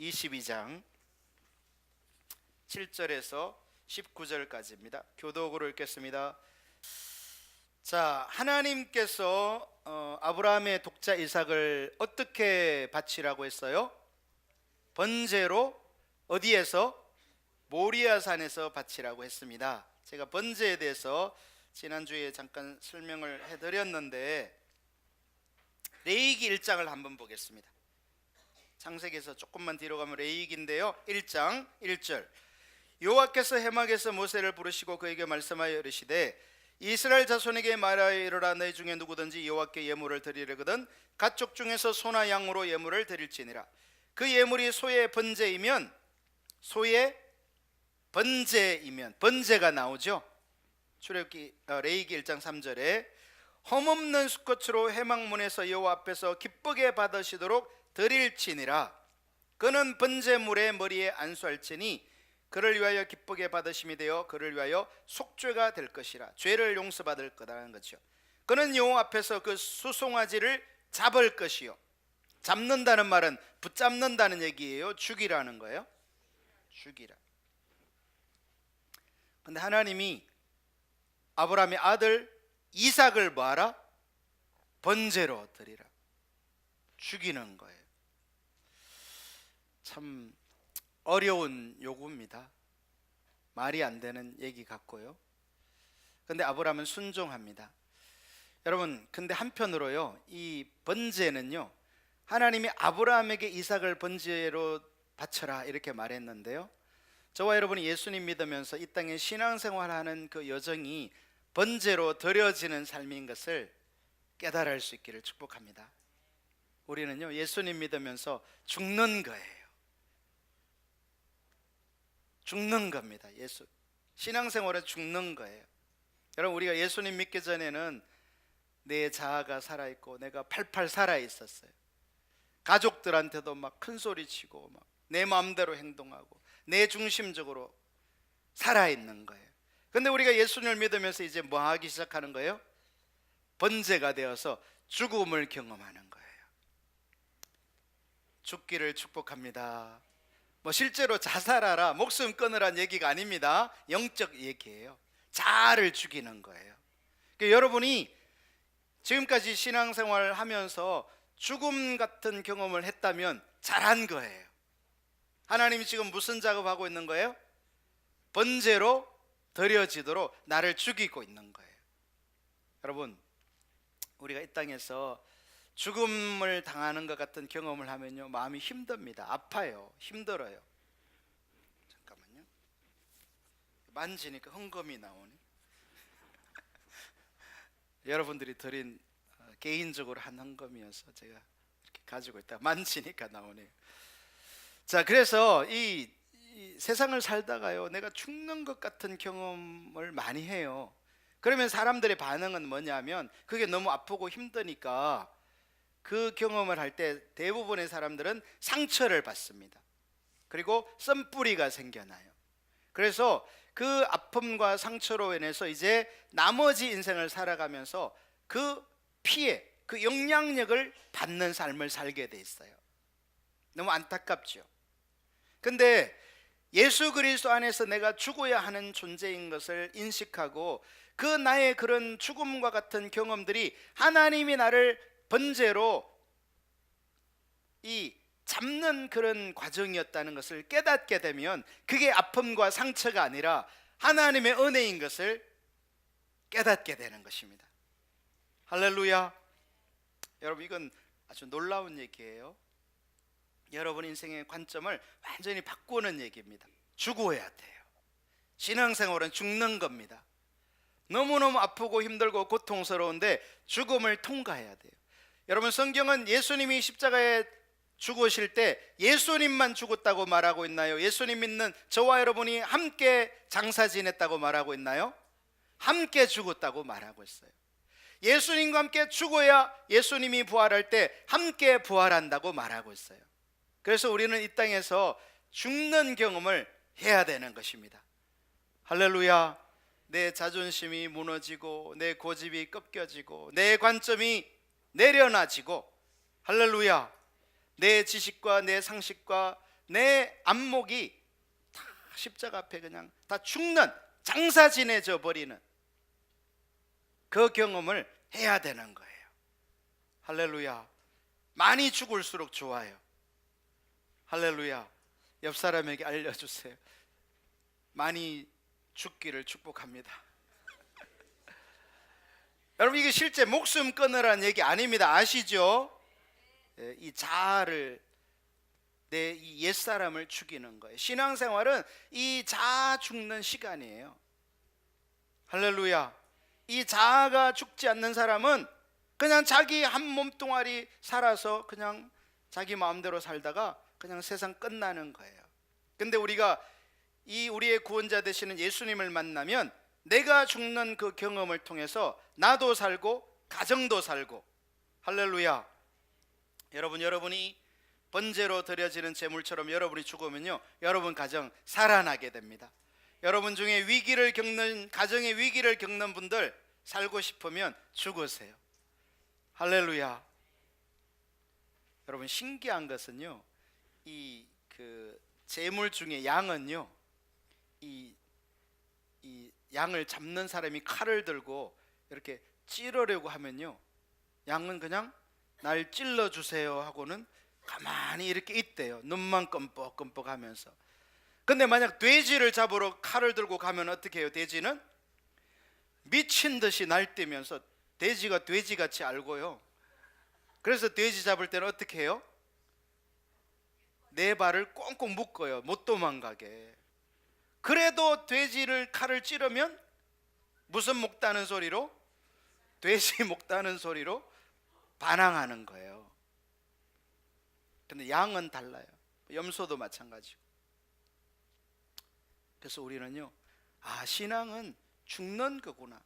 22장 7절에서 19절까지입니다. 교독으로 읽겠습니다. 자, 하나님께서 아브라함의 독자 이삭을 어떻게 바치라고 했어요? 번제로 어디에서? 모리아 산에서 바치라고 했습니다. 제가 번제에 대해서 지난주에 잠깐 설명을 해드렸는데 레위기 1장을 한번 보겠습니다. 창세기에서 조금만 뒤로 가면 레위기인데요, 1장 1절. 여호와께서 해막에서 모세를 부르시고 그에게 말씀하여 이르시되 이스라엘 자손에게 말하여 이르라. 너희 중에 누구든지 여호와께 예물을 드리려거든 가축 중에서 소나 양으로 예물을 드릴지니라. 그 예물이 소의 번제이면, 소의 번제이면, 번제가 나오죠. 출애굽기 레위기 1장 3절에 험없는 수컷으로 해막문에서 여호와 앞에서 기쁘게 받으시도록 드릴지니라. 그는 번제물의 머리에 안수할지니 그를 위하여 기쁘게 받으심이 되어 그를 위하여 속죄가 될 것이라. 죄를 용서받을 거다라는 거죠. 그는 여호와 앞에서 그 수송아지를 잡을 것이요. 잡는다는 말은 붙잡는다는 얘기예요. 죽이라는 거예요. 죽이라. 근데 하나님이 아브라함의 아들 이삭을 뭐하라? 번제로 드리라. 죽이는 거예요. 참 어려운 요구입니다. 말이 안 되는 얘기 같고요. 근데 아브라함은 순종합니다. 여러분, 근데 한편으로요, 이 번제는요, 하나님이 아브라함에게 이삭을 번제로 바쳐라 이렇게 말했는데요, 저와 여러분이 예수님 믿으면서 이 땅에 신앙생활하는 그 여정이 번제로 드려지는 삶인 것을 깨달을 수 있기를 축복합니다. 우리는요, 예수님 믿으면서 죽는 거예요. 죽는 겁니다. 신앙생활은 죽는 거예요. 여러분, 우리가 예수님 믿기 전에는 내 자아가 살아있고 내가 팔팔 살아있었어요. 가족들한테도 막 큰 소리 치고 막 내 마음대로 행동하고 내 중심적으로 살아있는 거예요. 근데 우리가 예수님을 믿으면서 이제 뭐 하기 시작하는 거예요? 번제가 되어서 죽음을 경험하는 거예요. 죽기를 축복합니다. 뭐 실제로 자살하라, 목숨 끊으라는 얘기가 아닙니다. 영적 얘기예요. 자아를 죽이는 거예요. 그러니까 여러분이 지금까지 신앙생활을 하면서 죽음 같은 경험을 했다면 잘한 거예요. 하나님이 지금 무슨 작업하고 있는 거예요? 번제로 드려지도록 나를 죽이고 있는 거예요. 여러분, 우리가 이 땅에서 죽음을 당하는 것 같은 경험을 하면요, 마음이 힘듭니다. 아파요. 힘들어요. 잠깐만요. 만지니까 헝금이 나오네. 여러분들이 드린 개인적으로 한 헝금이어서 제가 이렇게 가지고 있다 만지니까 나오네요. 자, 그래서 이 세상을 살다가요, 내가 죽는 것 같은 경험을 많이 해요. 그러면 사람들의 반응은 뭐냐면 그게 너무 아프고 힘드니까 그 경험을 할 때 대부분의 사람들은 상처를 받습니다. 그리고 썬뿌리가 생겨나요. 그래서 그 아픔과 상처로 인해서 이제 나머지 인생을 살아가면서 그 피해, 그 영향력을 받는 삶을 살게 돼 있어요. 너무 안타깝죠. 근데 예수 그리스도 안에서 내가 죽어야 하는 존재인 것을 인식하고 그 나의 그런 죽음과 같은 경험들이 하나님이 나를 번제로 이 잡는 그런 과정이었다는 것을 깨닫게 되면 그게 아픔과 상처가 아니라 하나님의 은혜인 것을 깨닫게 되는 것입니다. 할렐루야. 여러분, 이건 아주 놀라운 얘기예요. 여러분 인생의 관점을 완전히 바꾸는 얘기입니다. 죽어야 돼요. 신앙생활은 죽는 겁니다. 너무너무 아프고 힘들고 고통스러운데 죽음을 통과해야 돼요. 여러분, 성경은 예수님이 십자가에 죽으실 때 예수님만 죽었다고 말하고 있나요? 예수님 믿는 저와 여러분이 함께 장사 지냈다고 말하고 있나요? 함께 죽었다고 말하고 있어요. 예수님과 함께 죽어야 예수님이 부활할 때 함께 부활한다고 말하고 있어요. 그래서 우리는 이 땅에서 죽는 경험을 해야 되는 것입니다. 할렐루야. 내 자존심이 무너지고 내 고집이 꺾여지고 내 관점이 내려놔지고, 할렐루야, 내 지식과 내 상식과 내 안목이 다 십자가 앞에 그냥 다 죽는, 장사 지내져 버리는 그 경험을 해야 되는 거예요. 할렐루야. 많이 죽을수록 좋아요. 할렐루야. 옆 사람에게 알려주세요. 많이 죽기를 축복합니다. 여러분, 이게 실제 목숨 끊으라는 얘기 아닙니다. 아시죠? 이 자아를, 내 이 옛사람을 죽이는 거예요. 신앙생활은 이 자아 죽는 시간이에요. 할렐루야. 이 자아가 죽지 않는 사람은 그냥 자기 한 몸뚱아리 살아서 그냥 자기 마음대로 살다가 그냥 세상 끝나는 거예요. 근데 우리가 이 우리의 구원자 되시는 예수님을 만나면 내가 죽는 그 경험을 통해서 나도 살고 가정도 살고, 할렐루야. 여러분이 번제로 드려지는 제물처럼 여러분이 죽으면요, 여러분 가정 살아나게 됩니다. 여러분 중에 위기를 겪는, 가정의 위기를 겪는 분들, 살고 싶으면 죽으세요. 할렐루야. 여러분, 신기한 것은요, 이 제물 중에 양은요, 이 양을 잡는 사람이 칼을 들고 이렇게 찌르려고 하면요, 양은 그냥 날 찔러주세요 하고는 가만히 이렇게 있대요. 눈만 끔뻑끔뻑 하면서. 근데 만약 돼지를 잡으러 칼을 들고 가면 어떻게 해요? 돼지는 미친 듯이 날뛰면서, 돼지가 돼지같이 알고요, 그래서 돼지 잡을 때는 어떻게 해요? 네 발을 꽁꽁 묶어요. 못 도망가게. 그래도 돼지를 칼을 찌르면 무슨 목다는 소리로? 돼지 목다는 소리로 반항하는 거예요. 근데 양은 달라요. 염소도 마찬가지고. 그래서 우리는요, 신앙은 죽는 거구나.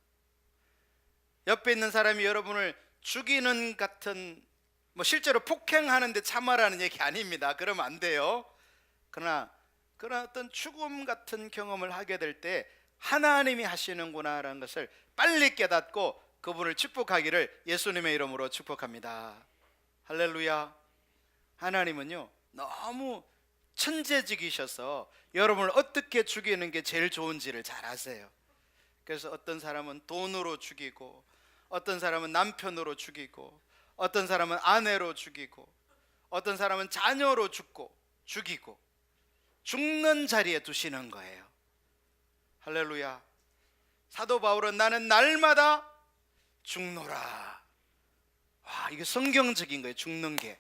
옆에 있는 사람이 여러분을 죽이는 같은, 실제로 폭행하는데 참아라는 얘기 아닙니다. 그러면 안 돼요. 그러나 그런 어떤 죽음 같은 경험을 하게 될 때 하나님이 하시는구나라는 것을 빨리 깨닫고 그분을 축복하기를 예수님의 이름으로 축복합니다. 할렐루야. 하나님은요, 너무 천재직이셔서 여러분을 어떻게 죽이는 게 제일 좋은지를 잘 아세요. 그래서 어떤 사람은 돈으로 죽이고, 어떤 사람은 남편으로 죽이고, 어떤 사람은 아내로 죽이고, 어떤 사람은 자녀로 죽이고 죽는 자리에 두시는 거예요. 할렐루야. 사도 바울은 나는 날마다 죽노라. 이게 성경적인 거예요. 죽는 게.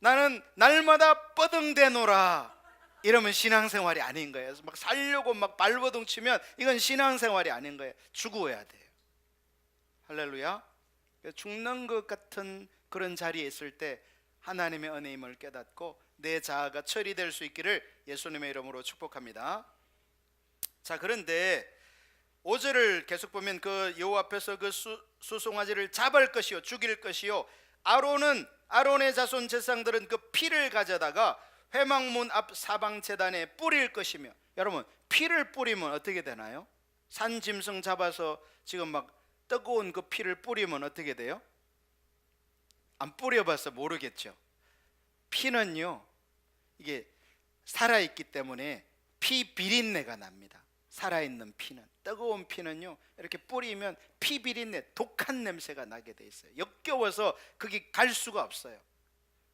나는 날마다 뻐등대노라. 이러면 신앙생활이 아닌 거예요. 막 살려고 막 발버둥 치면 이건 신앙생활이 아닌 거예요. 죽어야 돼요. 할렐루야. 죽는 것 같은 그런 자리에 있을 때 하나님의 은혜임을 깨닫고 내 자아가 처리될 수 있기를 예수님의 이름으로 축복합니다. 자, 그런데 5절을 계속 보면 그 여호와 앞에서 그 수송아지를 잡을 것이요 죽일 것이요, 아론의 자손 제사장들은 그 피를 가져다가 회막문 앞 사방 제단에 뿌릴 것이며. 여러분, 피를 뿌리면 어떻게 되나요? 산 짐승 잡아서 지금 막 뜨거운 그 피를 뿌리면 어떻게 돼요? 안 뿌려봐서 모르겠죠. 피는요, 이게 살아있기 때문에 피 비린내가 납니다. 살아있는 피는, 뜨거운 피는요, 이렇게 뿌리면 피 비린내, 독한 냄새가 나게 돼 있어요. 역겨워서 그게 갈 수가 없어요.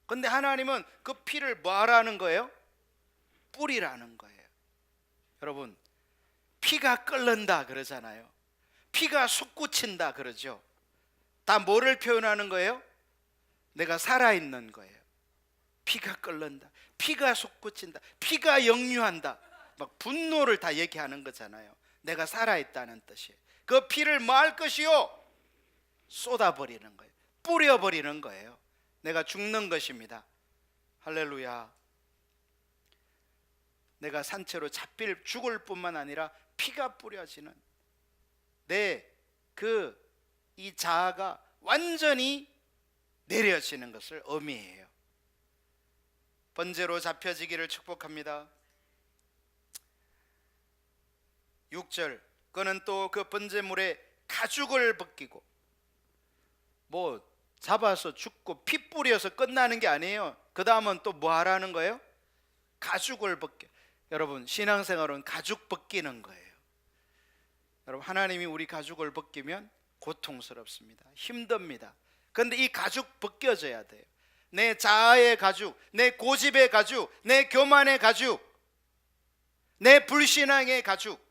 근데 하나님은 그 피를 뭐 하라는 거예요? 뿌리라는 거예요. 여러분, 피가 끓는다 그러잖아요. 피가 솟구친다 그러죠. 다 뭐를 표현하는 거예요? 내가 살아있는 거예요. 피가 끓는다, 피가 솟구친다, 피가 역류한다, 막 분노를 다 얘기하는 거잖아요. 내가 살아있다는 뜻이에요. 그 피를 뭐 할 것이요? 쏟아버리는 거예요. 뿌려버리는 거예요. 내가 죽는 것입니다. 할렐루야. 내가 산채로 죽을 뿐만 아니라 피가 뿌려지는 이 자아가 완전히 내려지는 것을 의미해요. 번제로 잡혀지기를 축복합니다. 6절, 그는 또 그 번제물에 가죽을 벗기고, 잡아서 죽고 피 뿌려서 끝나는 게 아니에요. 그 다음은 또 뭐 하라는 거예요? 가죽을 벗겨. 여러분, 신앙생활은 가죽 벗기는 거예요. 여러분, 하나님이 우리 가죽을 벗기면 고통스럽습니다. 힘듭니다. 그런데 이 가죽 벗겨져야 돼요. 내 자아의 가죽, 내 고집의 가죽, 내 교만의 가죽, 내 불신앙의 가죽.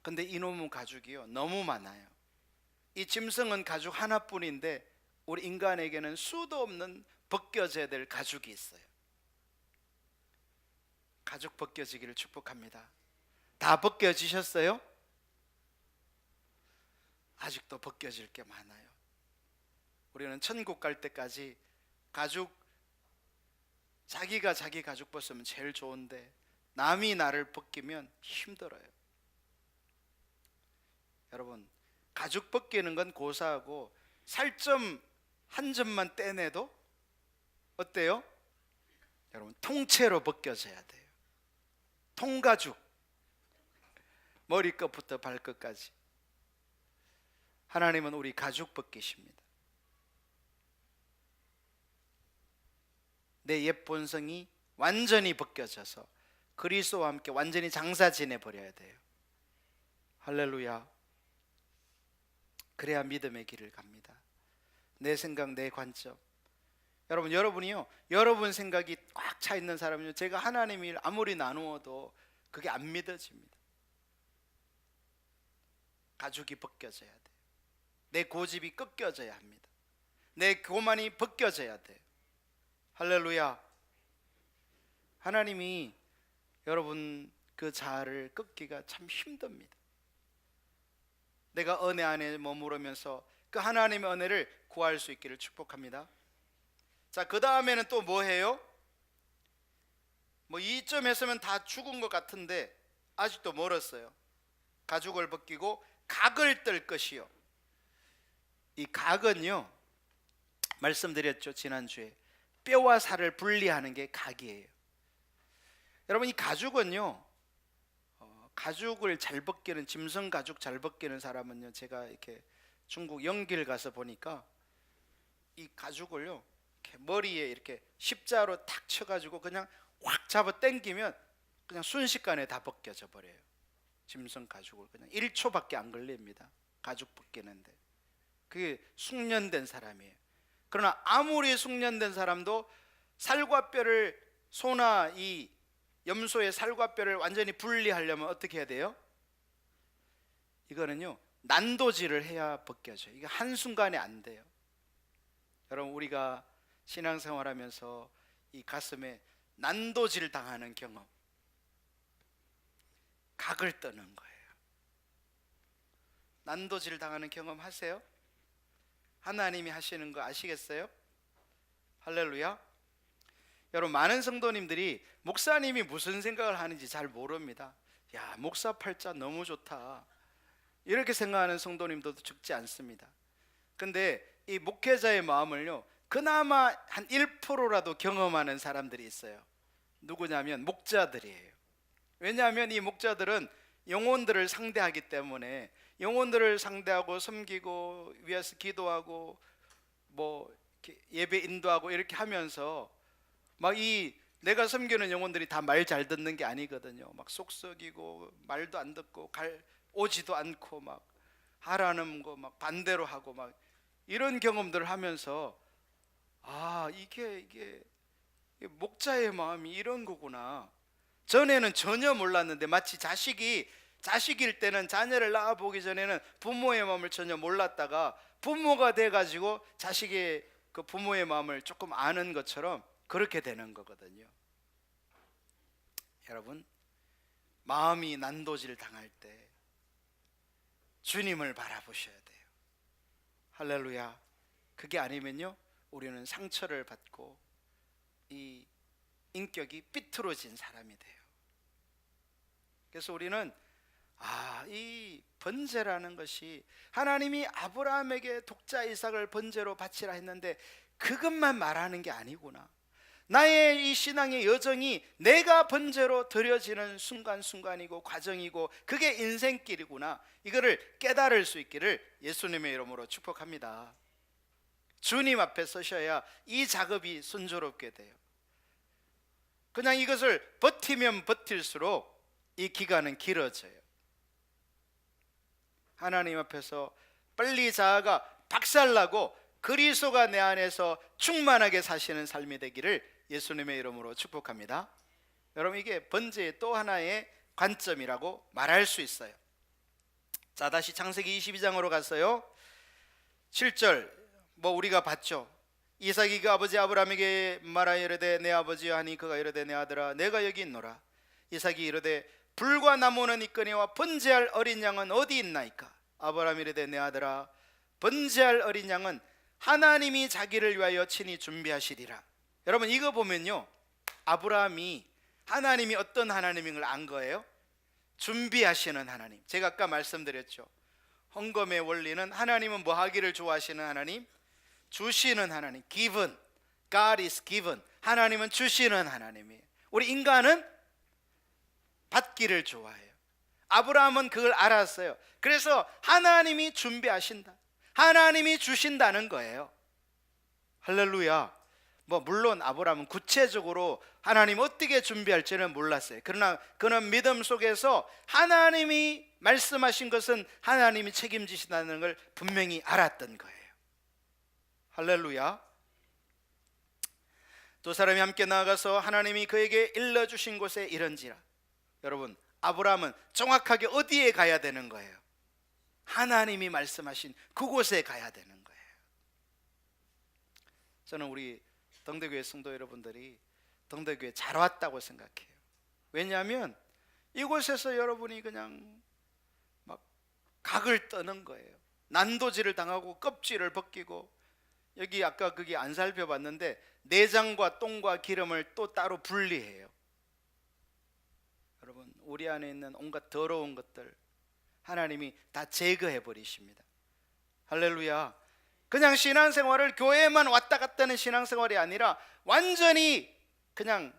근데 이놈의 가죽이요, 너무 많아요. 이 짐승은 가죽 하나뿐인데 우리 인간에게는 수도 없는 벗겨져야 될 가죽이 있어요. 가죽 벗겨지기를 축복합니다. 다 벗겨지셨어요? 아직도 벗겨질 게 많아요. 우리는 천국 갈 때까지 가죽, 자기가 자기 가죽 벗으면 제일 좋은데 남이 나를 벗기면 힘들어요. 여러분, 가죽 벗기는 건 고사하고 살점 한 점만 떼내도 어때요? 여러분, 통째로 벗겨져야 돼요. 통가죽, 머리끝부터 발끝까지. 하나님은 우리 가죽 벗기십니다. 내 옛 본성이 완전히 벗겨져서 그리스도와 함께 완전히 장사 지내버려야 돼요. 할렐루야. 그래야 믿음의 길을 갑니다. 내 생각, 내 관점. 여러분, 여러분이요, 여러분 생각이 꽉 차 있는 사람은요, 제가 하나님 일 아무리 나누어도 그게 안 믿어집니다. 가죽이 벗겨져야 돼요. 내 고집이 꺾여져야 합니다. 내 교만이 벗겨져야 돼요. 할렐루야. 하나님이 여러분 그 자아를 꺾기가 참 힘듭니다. 내가 은혜 안에 머무르면서 그 하나님의 은혜를 구할 수 있기를 축복합니다. 자, 그 다음에는 또 뭐 해요? 뭐 이쯤 했으면 다 죽은 것 같은데 아직도 멀었어요. 가죽을 벗기고 각을 뜰 것이요. 이 각은요, 말씀드렸죠, 지난주에. 뼈와 살을 분리하는 게 각이에요. 여러분, 이 가죽은요, 가죽을 잘 벗기는, 짐승 가죽 잘 벗기는 사람은요, 제가 이렇게 중국 영길 가서 보니까 이 가죽을요, 이렇게 머리에 이렇게 십자로 탁 쳐가지고 그냥 확 잡아 당기면 그냥 순식간에 다 벗겨져 버려요. 짐승 가죽을 그냥 1초밖에 안 걸립니다. 가죽 벗기는데. 그게 숙련된 사람이에요. 그러나 아무리 숙련된 사람도 살과 뼈를, 소나 이 염소의 살과 뼈를 완전히 분리하려면 어떻게 해야 돼요? 이거는요, 난도질을 해야 벗겨져요. 이게 한순간에 안 돼요. 여러분, 우리가 신앙생활하면서 이 가슴에 난도질 당하는 경험, 각을 뜨는 거예요. 난도질 당하는 경험 하세요? 하나님이 하시는 거 아시겠어요? 할렐루야. 여러분, 많은 성도님들이 목사님이 무슨 생각을 하는지 잘 모릅니다. 야, 목사 팔자 너무 좋다, 이렇게 생각하는 성도님들도 적지 않습니다. 근데 이 목회자의 마음을요, 그나마 한 1%라도 경험하는 사람들이 있어요. 누구냐면 목자들이에요. 왜냐하면 이 목자들은 영혼들을 상대하기 때문에, 영혼들을 상대하고 섬기고 위해서 기도하고 뭐 예배 인도하고 이렇게 하면서 막 이 내가 섬기는 영혼들이 다 말 잘 듣는 게 아니거든요. 막 속썩이고 말도 안 듣고 오지도 않고 막 하라는 거 막 반대로 하고 막 이런 경험들을 하면서, 아, 이게 목자의 마음이 이런 거구나. 전에는 전혀 몰랐는데, 마치 자식일 때는 자녀를 낳아보기 전에는 부모의 마음을 전혀 몰랐다가 부모가 돼가지고 자식의 그 부모의 마음을 조금 아는 것처럼 그렇게 되는 거거든요. 여러분, 마음이 난도질 당할 때 주님을 바라보셔야 돼요. 할렐루야. 그게 아니면요, 우리는 상처를 받고 이 인격이 삐뚤어진 사람이 돼요. 그래서 우리는 이 번제라는 것이, 하나님이 아브라함에게 독자 이삭을 번제로 바치라 했는데 그것만 말하는 게 아니구나. 나의 이 신앙의 여정이 내가 번제로 드려지는 순간순간이고 과정이고 그게 인생길이구나. 이거를 깨달을 수 있기를 예수님의 이름으로 축복합니다. 주님 앞에 서셔야 이 작업이 순조롭게 돼요. 그냥 이것을 버티면 버틸수록 이 기간은 길어져요. 하나님 앞에서 빨리 자아가 박살나고 그리스도가 내 안에서 충만하게 사시는 삶이 되기를 예수님의 이름으로 축복합니다. 여러분, 이게 번제의 또 하나의 관점이라고 말할 수 있어요. 자, 다시 창세기 22장으로 갔어요. 7절 우리가 봤죠. 이삭이 그 아버지 아브라함에게 말하여 이르되 내 아버지여 하니 그가 이르되 내 아들아 내가 여기 있노라. 이삭이 이르되 불과 나무는 있거니와 번제할 어린 양은 어디 있나이까. 아브라함이 이르되 내 아들아 번제할 어린 양은 하나님이 자기를 위하여 친히 준비하시리라. 여러분, 이거 보면요, 아브라함이 하나님이 어떤 하나님인 걸 안 거예요. 준비하시는 하나님. 제가 아까 말씀드렸죠. 헌금의 원리는 하나님은 뭐 하기를 좋아하시는 하나님? 주시는 하나님. Given. God is given. 하나님은 주시는 하나님이에요. 우리 인간은 받기를 좋아해요. 아브라함은 그걸 알았어요. 그래서 하나님이 준비하신다, 하나님이 주신다는 거예요. 할렐루야. 물론 아브라함은 구체적으로 하나님 어떻게 준비할지는 몰랐어요. 그러나 그는 믿음 속에서 하나님이 말씀하신 것은 하나님이 책임지신다는 걸 분명히 알았던 거예요. 할렐루야. 두 사람이 함께 나아가서 하나님이 그에게 일러주신 곳에 이른지라. 여러분, 아브라함은 정확하게 어디에 가야 되는 거예요? 하나님이 말씀하신 그곳에 가야 되는 거예요. 저는 우리 덩대교회 성도 여러분들이 덩대교회 잘 왔다고 생각해요. 왜냐하면 이곳에서 여러분이 그냥 막 각을 떠는 거예요. 난도질을 당하고 껍질을 벗기고, 여기 아까 그게 안 살펴봤는데 내장과 똥과 기름을 또 따로 분리해요. 여러분, 우리 안에 있는 온갖 더러운 것들 하나님이 다 제거해 버리십니다. 할렐루야. 그냥 신앙생활을 교회에만 왔다 갔다 하는 신앙생활이 아니라 완전히 그냥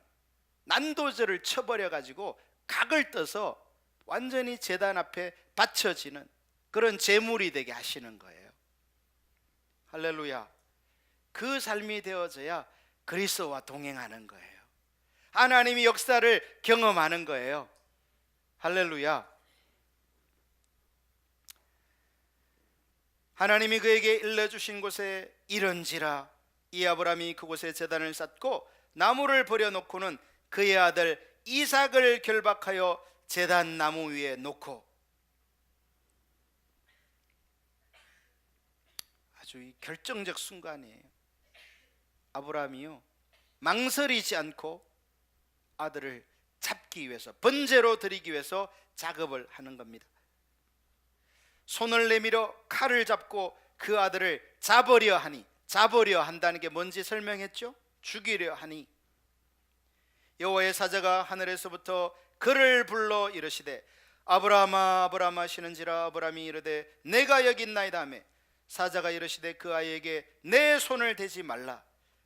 난도질을 쳐버려 가지고 각을 떠서 완전히 제단 앞에 바쳐지는 그런 제물이 되게 하시는 거예요. 할렐루야. 그 삶이 되어져야 그리스도와 동행하는 거예요. 하나님이 역사를 경험하는 거예요. 할렐루야. 하나님이 그에게 일러주신 곳에 이른지라. 이 아브라함이 그곳에 제단을 쌓고 나무를 버려놓고는 그의 아들 이삭을 결박하여 제단 나무 위에 놓고. 아주 결정적 순간이에요. 아브라함이요, 망설이지 않고 아들을 잡기 위해서, 번제로 드리기 위해서 작업을 하는 겁니다. 손을 내밀어 칼을 잡고 그 아들을 잡으려 하니, 잡으려 한다는 게 뭔지 설명했죠? 죽이려 하니 여호와의 사자가 하늘에서부터 그를 불러 이르시되 아브라함아 아브라함아 하시는지라. 아브라함이 이르되 내가 여기 있나이다 하며 사자가 이르시되 그 아이에게 내 손을 대지 말라,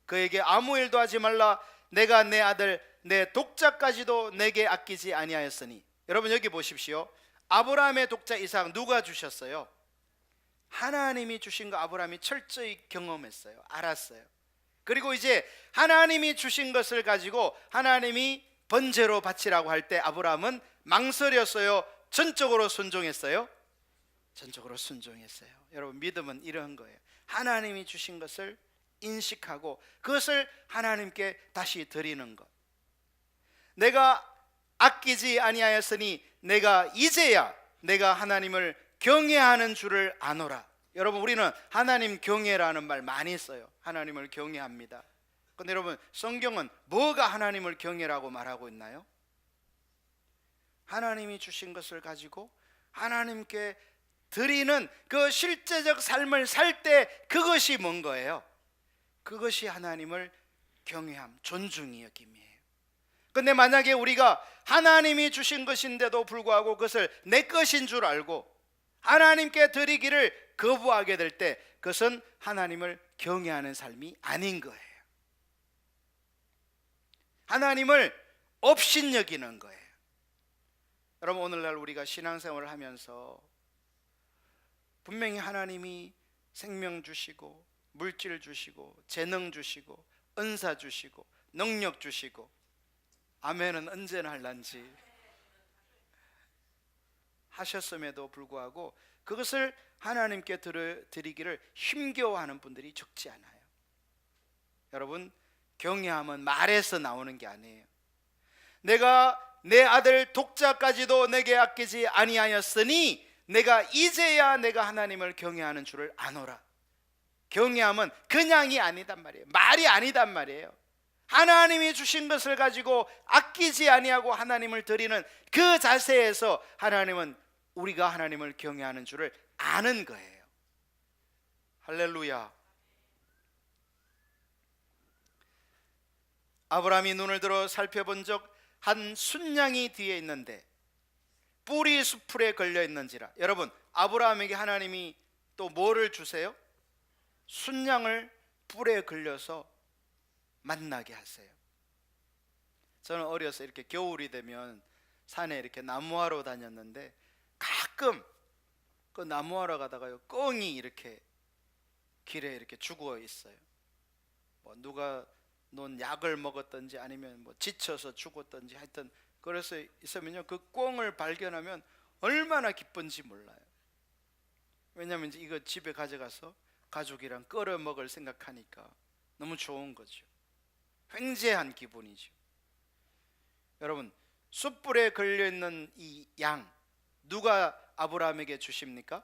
그에게 아무 일도 하지 말라. 내가 내 아들 내 독자까지도 내게 아끼지 아니하였으니. 여러분, 여기 보십시오. 아브라함의 독자 이삭 누가 주셨어요? 하나님이 주신 거 아브라함이 철저히 경험했어요. 알았어요. 그리고 이제 하나님이 주신 것을 가지고 하나님이 번제로 바치라고 할 때 아브라함은 망설였어요? 전적으로 순종했어요? 전적으로 순종했어요. 여러분, 믿음은 이런 거예요. 하나님이 주신 것을 인식하고 그것을 하나님께 다시 드리는 것. 내가 아끼지 아니하였으니 내가 이제야 내가 하나님을 경외하는 줄을 아노라. 여러분, 우리는 하나님 경외라는 말 많이 써요. 하나님을 경외합니다. 그런데 여러분, 성경은 뭐가 하나님을 경외라고 말하고 있나요? 하나님이 주신 것을 가지고 하나님께 드리는 그 실제적 삶을 살 때 그것이 뭔 거예요? 그것이 하나님을 경외함, 존중이 여김이에요. 그런데 만약에 우리가 하나님이 주신 것인데도 불구하고 그것을 내 것인 줄 알고 하나님께 드리기를 거부하게 될 때 그것은 하나님을 경외하는 삶이 아닌 거예요. 하나님을 업신여기는 거예요. 여러분, 오늘날 우리가 신앙생활을 하면서 분명히 하나님이 생명 주시고 물질 주시고 재능 주시고 은사 주시고 능력 주시고 아멘은 언제나 할란지 하셨음에도 불구하고 그것을 하나님께 드리기를 힘겨워하는 분들이 적지 않아요. 여러분, 경외함은 말에서 나오는 게 아니에요. 내가 내 아들 독자까지도 내게 아끼지 아니하였으니 내가 이제야 내가 하나님을 경외하는 줄을 아노라. 경외함은 그냥이 아니단 말이에요. 말이 아니단 말이에요. 하나님이 주신 것을 가지고 아끼지 아니하고 하나님을 드리는 그 자세에서 하나님은 우리가 하나님을 경외하는 줄을 아는 거예요. 할렐루야. 아브라함이 눈을 들어 살펴본 적 한 순양이 뒤에 있는데 뿔이 수풀에 걸려 있는지라. 여러분, 아브라함에게 하나님이 또 뭐를 주세요? 순양을 뿔에 걸려서 만나게 하세요. 저는 어려서 이렇게 겨울이 되면 산에 이렇게 나무하러 다녔는데 가끔 그 나무하러 가다가요, 꿩이 이렇게 길에 이렇게 죽어 있어요. 뭐 누가 논 약을 먹었든지 아니면 뭐 지쳐서 죽었든지 하여튼 그래서 있으면요, 그 꿩을 발견하면 얼마나 기쁜지 몰라요. 왜냐하면 이제 이거 집에 가져가서 가족이랑 끓여 먹을 생각하니까 너무 좋은 거죠. 횡재한 기분이죠. 여러분, 숯불에 걸려있는 이 양 누가 아브라함에게 주십니까?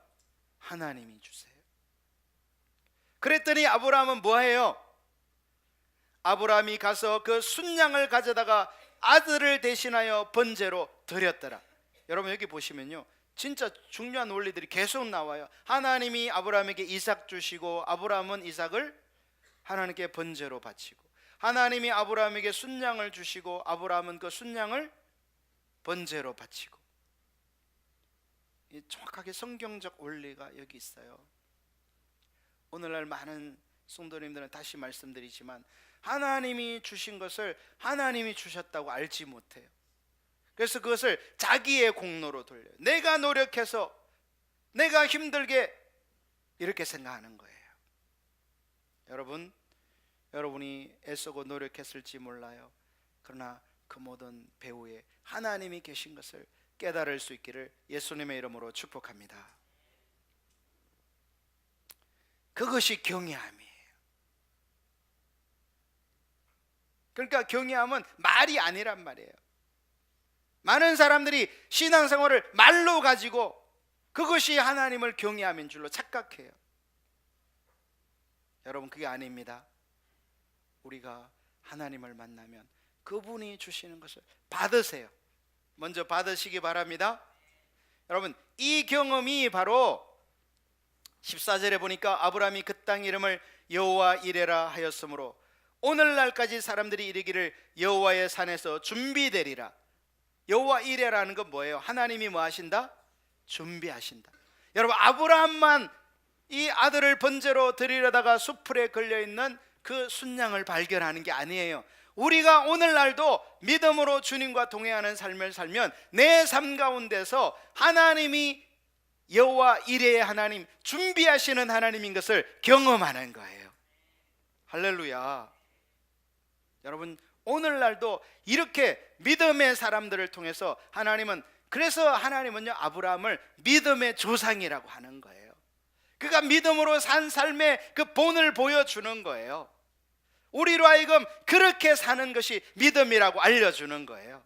하나님이 주세요. 그랬더니 아브라함은 뭐해요? 아브라함이 가서 그 순양을 가져다가 아들을 대신하여 번제로 드렸더라. 여러분, 여기 보시면요, 진짜 중요한 원리들이 계속 나와요. 하나님이 아브라함에게 이삭 주시고 아브라함은 이삭을 하나님께 번제로 바치고, 하나님이 아브라함에게 순양을 주시고 아브라함은 그 순양을 번제로 바치고. 정확하게 성경적 원리가 여기 있어요. 오늘날 많은 성도님들은 다시 말씀드리지만 하나님이 주신 것을 하나님이 주셨다고 알지 못해요. 그래서 그것을 자기의 공로로 돌려요. 내가 노력해서, 내가 힘들게, 이렇게 생각하는 거예요. 여러분이 애쓰고 노력했을지 몰라요. 그러나 그 모든 배후에 하나님이 계신 것을 깨달을 수 있기를 예수님의 이름으로 축복합니다. 그것이 경외함이에요. 그러니까 경외함은 말이 아니란 말이에요. 많은 사람들이 신앙생활을 말로 가지고 그것이 하나님을 경외함인 줄로 착각해요. 여러분, 그게 아닙니다. 우리가 하나님을 만나면 그분이 주시는 것을 받으세요. 먼저 받으시기 바랍니다. 여러분, 이 경험이 바로 14절에 보니까 아브라함이 그 땅 이름을 여호와 이레라 하였으므로 오늘날까지 사람들이 이르기를 여호와의 산에서 준비되리라. 여호와 이레라는 건 뭐예요? 하나님이 뭐 하신다? 준비하신다. 여러분, 아브라함만 이 아들을 번제로 드리려다가 숲풀에 걸려있는 그 순양을 발견하는 게 아니에요. 우리가 오늘날도 믿음으로 주님과 동행하는 삶을 살면 내 삶 가운데서 하나님이 여호와 이레의 하나님, 준비하시는 하나님인 것을 경험하는 거예요. 할렐루야. 여러분, 오늘날도 이렇게 믿음의 사람들을 통해서 그래서 하나님은요, 아브라함을 믿음의 조상이라고 하는 거예요. 그가 믿음으로 산 삶의 그 본을 보여주는 거예요. 우리로 하여금 그렇게 사는 것이 믿음이라고 알려주는 거예요.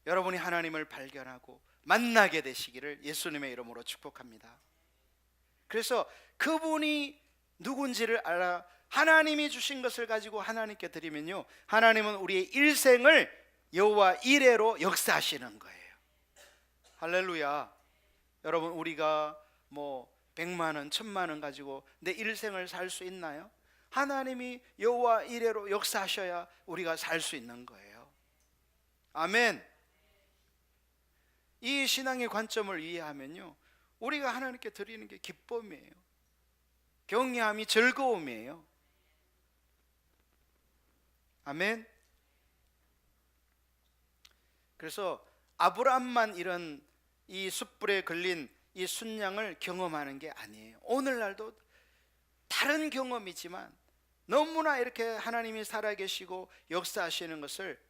여러분이 하나님을 발견하고 만나게 되시기를 예수님의 이름으로 축복합니다. 그래서 그분이 누군지를 알아 하나님이 주신 것을 가지고 하나님께 드리면요, 하나님은 우리의 일생을 여호와 이레로 역사하시는 거예요. 할렐루야. 여러분, 우리가 뭐 100만 원, 1000만 원 가지고 내 일생을 살 수 있나요? 하나님이 여호와 이레로 역사하셔야 우리가 살 수 있는 거예요. 아멘. 이 신앙의 관점을 이해하면요, 우리가 하나님께 드리는 게 기쁨이에요. 경외함이 즐거움이에요. 아멘. 그래서 아브라함만 이런 이 숯불에 걸린 이 순양을 경험하는 게 아니에요. 오늘날도 다른 경험이지만 너무나 이렇게 하나님이 살아계시고 역사하시는 것을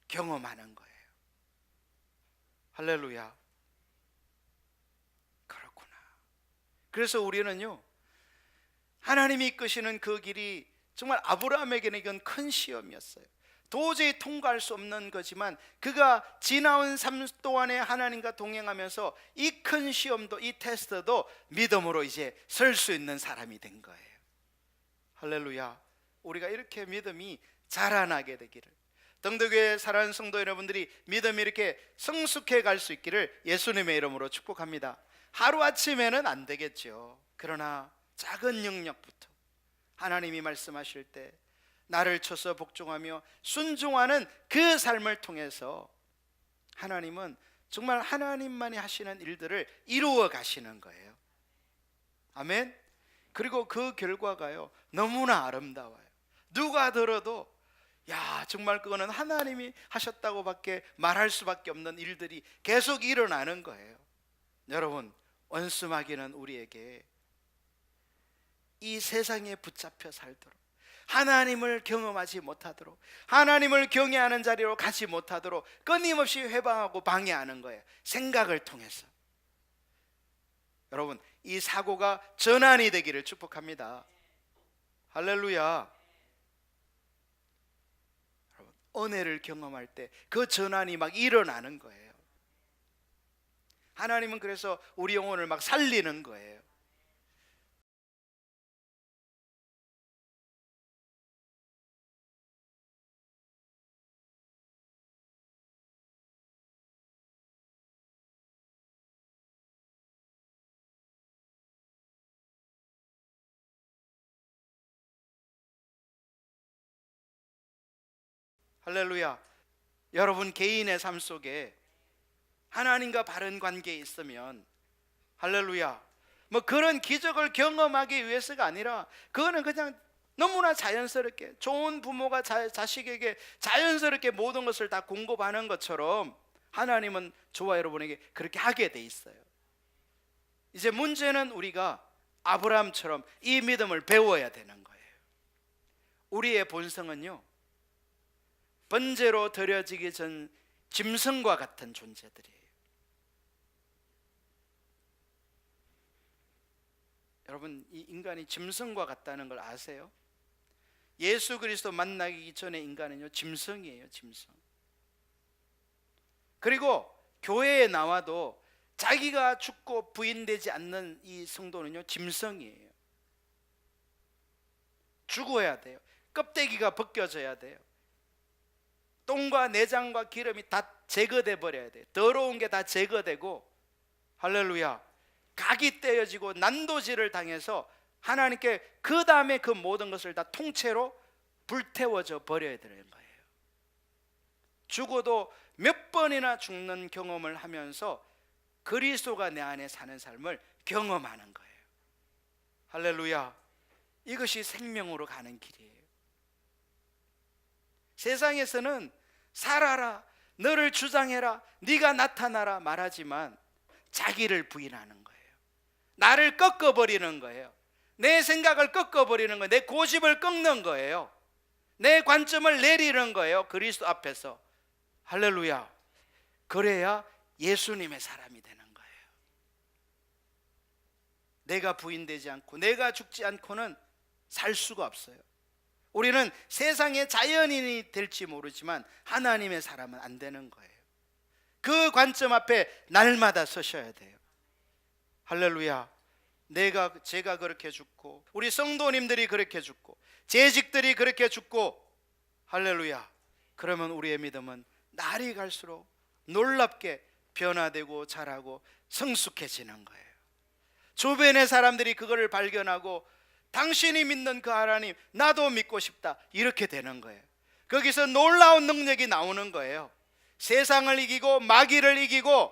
경험하는 거예요. 할렐루야. 그렇구나. 그래서 우리는요, 하나님이 이끄시는 그 길이 정말 아브라함에게는 이건 큰 시험이었어요. 도저히 통과할 수 없는 거지만 그가 지나온 삶 동안에 하나님과 동행하면서 이 큰 시험도, 이 테스트도 믿음으로 이제 설 수 있는 사람이 된 거예요. 할렐루야. 우리가 이렇게 믿음이 자라나게 되기를, 등덕교회 사랑하는 성도 여러분들이 믿음이 이렇게 성숙해 갈 수 있기를 예수님의 이름으로 축복합니다. 하루아침에는 안 되겠죠. 그러나 작은 영역부터 하나님이 말씀하실 때 나를 쳐서 복종하며 순종하는 그 삶을 통해서 하나님은 정말 하나님만이 하시는 일들을 이루어 가시는 거예요. 아멘. 그리고 그 결과가요, 너무나 아름다워요. 누가 들어도 야, 정말 그거는 하나님이 하셨다고 밖에 말할 수밖에 없는 일들이 계속 일어나는 거예요. 여러분, 원수마귀는 우리에게 이 세상에 붙잡혀 살도록, 하나님을 경험하지 못하도록, 하나님을 경외하는 자리로 가지 못하도록 끊임없이 회방하고 방해하는 거예요. 생각을 통해서. 여러분, 이 사고가 전환이 되기를 축복합니다. 할렐루야. 여러분, 은혜를 경험할 때 그 전환이 막 일어나는 거예요. 하나님은 그래서 우리 영혼을 막 살리는 거예요. 할렐루야. 여러분 개인의 삶 속에 하나님과 바른 관계에 있으면, 할렐루야, 뭐 그런 기적을 경험하기 위해서가 아니라 그거는 그냥 너무나 자연스럽게, 좋은 부모가 자식에게 자연스럽게 모든 것을 다 공급하는 것처럼 하나님은 저와 여러분에게 그렇게 하게 돼 있어요. 이제 문제는 우리가 아브라함처럼 이 믿음을 배워야 되는 거예요. 우리의 본성은요, 번제로 드려지기 전 짐승과 같은 존재들이에요. 여러분, 이 인간이 짐승과 같다는 걸 아세요? 예수 그리스도 만나기 전에 인간은요, 짐승이에요. 짐승. 그리고 교회에 나와도 자기가 죽고 부인되지 않는 이 성도는요, 짐승이에요. 죽어야 돼요. 껍데기가 벗겨져야 돼요. 똥과 내장과 기름이 다 제거돼 버려야 돼요. 더러운 게 다 제거되고, 할렐루야, 각이 떼어지고 난도질을 당해서 하나님께 그 다음에 그 모든 것을 다 통째로 불태워져 버려야 되는 거예요. 죽어도 몇 번이나 죽는 경험을 하면서 그리스도가 내 안에 사는 삶을 경험하는 거예요. 할렐루야. 이것이 생명으로 가는 길이에요. 세상에서는 살아라, 너를 주장해라, 네가 나타나라 말하지만 자기를 부인하는 거예요. 나를 꺾어버리는 거예요. 내 생각을 꺾어버리는 거예요. 내 고집을 꺾는 거예요. 내 관점을 내리는 거예요. 그리스도 앞에서. 할렐루야. 그래야 예수님의 사람이 되는 거예요. 내가 부인되지 않고 내가 죽지 않고는 살 수가 없어요. 우리는 세상의 자연인이 될지 모르지만 하나님의 사람은 안 되는 거예요. 그 관점 앞에 날마다 서셔야 돼요. 할렐루야. 제가 그렇게 죽고, 우리 성도님들이 그렇게 죽고, 재직들이 그렇게 죽고, 할렐루야, 그러면 우리의 믿음은 날이 갈수록 놀랍게 변화되고 자라고 성숙해지는 거예요. 주변의 사람들이 그거를 발견하고 당신이 믿는 그 하나님 나도 믿고 싶다, 이렇게 되는 거예요. 거기서 놀라운 능력이 나오는 거예요. 세상을 이기고 마귀를 이기고,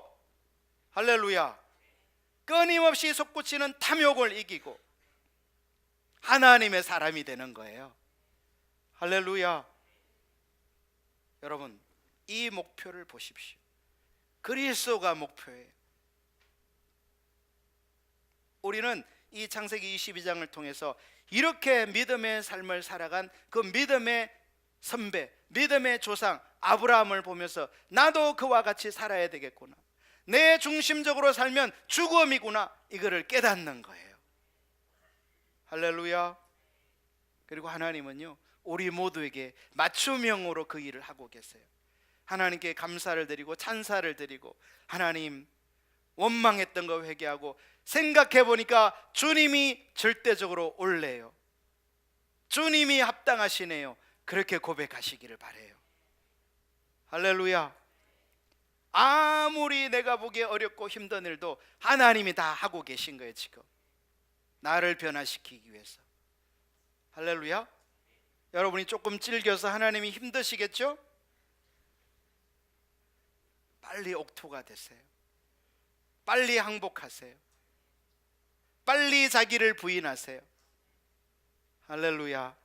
할렐루야, 끊임없이 솟구치는 탐욕을 이기고 하나님의 사람이 되는 거예요. 할렐루야. 여러분, 이 목표를 보십시오. 그리스도가 목표예요. 우리는 이 창세기 22장을 통해서 이렇게 믿음의 삶을 살아간 그 믿음의 선배, 믿음의 조상 아브라함을 보면서 나도 그와 같이 살아야 되겠구나, 내 중심적으로 살면 죽음이구나, 이거를 깨닫는 거예요. 할렐루야. 그리고 하나님은요, 우리 모두에게 맞춤형으로 그 일을 하고 계세요. 하나님께 감사를 드리고 찬사를 드리고, 하나님 원망했던 거 회개하고, 생각해 보니까 주님이 절대적으로 옳네요, 주님이 합당하시네요, 그렇게 고백하시기를 바래요. 할렐루야. 아무리 내가 보기에 어렵고 힘든 일도 하나님이 다 하고 계신 거예요. 지금 나를 변화시키기 위해서. 할렐루야. 여러분이 조금 찔겨서 하나님이 힘드시겠죠? 빨리 옥토가 되세요. 빨리 항복하세요. 빨리 자기를 부인하세요. 할렐루야.